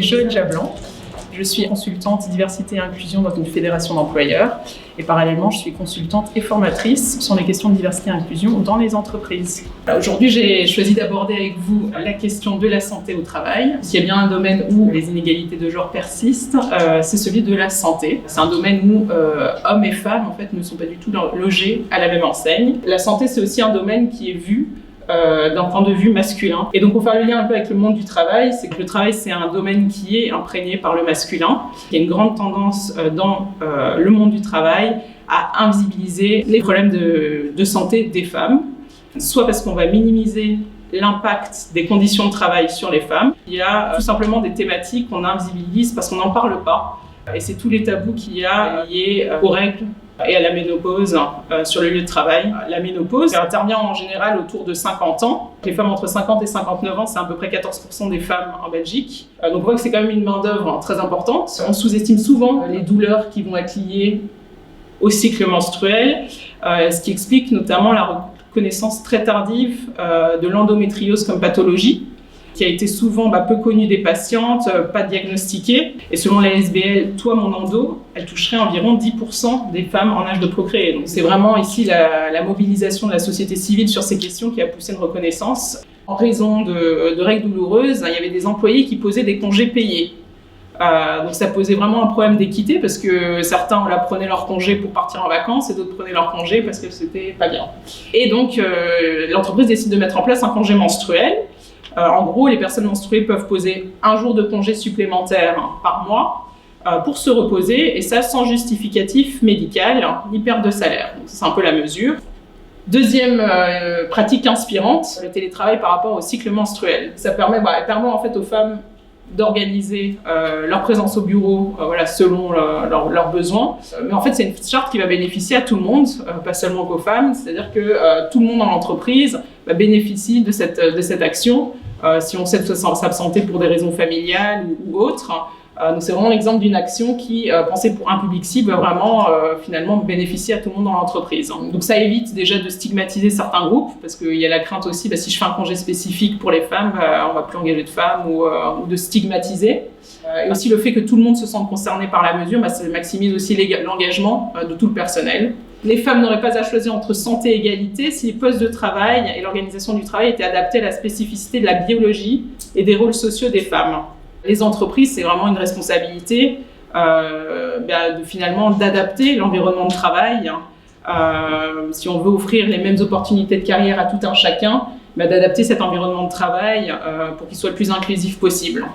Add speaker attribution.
Speaker 1: Joëlle Jablan. Je suis consultante diversité et inclusion dans une fédération d'employeurs et parallèlement, je suis consultante et formatrice sur les questions de diversité et inclusion dans les entreprises. Aujourd'hui, j'ai choisi d'aborder avec vous la question de la santé au travail. S'il y a bien un domaine où les inégalités de genre persistent, c'est celui de la santé. C'est un domaine où hommes et femmes en fait, ne sont pas du tout logés à la même enseigne. La santé, c'est aussi un domaine qui est vu d'un point de vue masculin. Et donc, pour faire le lien un peu avec le monde du travail, c'est que le travail, c'est un domaine qui est imprégné par le masculin. Il y a une grande tendance dans le monde du travail à invisibiliser les problèmes de santé des femmes, soit parce qu'on va minimiser l'impact des conditions de travail sur les femmes. Il y a tout simplement des thématiques qu'on invisibilise parce qu'on n'en parle pas. Et c'est tous les tabous qu'il y a liés aux règles et à la ménopause sur le lieu de travail. La ménopause intervient en général autour de 50 ans. Les femmes entre 50 et 59 ans, c'est à peu près 14% des femmes en Belgique. Donc on voit que c'est quand même une main-d'œuvre très importante. On sous-estime souvent les douleurs qui vont être liées au cycle menstruel, ce qui explique notamment la reconnaissance très tardive de l'endométriose comme pathologie, qui a été souvent peu connue des patientes, pas diagnostiquée. Et selon la SBL, Toi mon endo, elle toucherait environ 10% des femmes en âge de procréer. Donc c'est vraiment ici la mobilisation de la société civile sur ces questions qui a poussé une reconnaissance. En raison de règles douloureuses, il y avait des employés qui posaient des congés payés. Donc ça posait vraiment un problème d'équité parce que certains prenaient leur congé pour partir en vacances et d'autres prenaient leur congé parce que c'était pas bien. Et donc l'entreprise décide de mettre en place un congé menstruel. En gros, les personnes menstruées peuvent poser un jour de congé supplémentaire par mois pour se reposer, et ça sans justificatif médical ni perte de salaire. Donc c'est un peu la mesure. Deuxième pratique inspirante, le télétravail par rapport au cycle menstruel. Ça permet en fait aux femmes d'organiser leur présence au bureau selon leurs besoins. Mais en fait, c'est une charte qui va bénéficier à tout le monde, pas seulement qu'aux femmes. C'est-à-dire que tout le monde dans l'entreprise bénéficie de cette action si on sait s'absenter pour des raisons familiales ou autres. Donc c'est vraiment l'exemple d'une action qui, pensée pour un public cible, va vraiment finalement bénéficier à tout le monde dans l'entreprise. Donc ça évite déjà de stigmatiser certains groupes, parce qu'il y a la crainte aussi, si je fais un congé spécifique pour les femmes, on va plus engager de femmes ou de stigmatiser. Et aussi le fait que tout le monde se sente concerné par la mesure, ça maximise aussi l'engagement de tout le personnel. Les femmes n'auraient pas à choisir entre santé et égalité si les postes de travail et l'organisation du travail étaient adaptés à la spécificité de la biologie et des rôles sociaux des femmes. Les entreprises, c'est vraiment une responsabilité finalement d'adapter l'environnement de travail. Si on veut offrir les mêmes opportunités de carrière à tout un chacun, d'adapter cet environnement de travail pour qu'il soit le plus inclusif possible.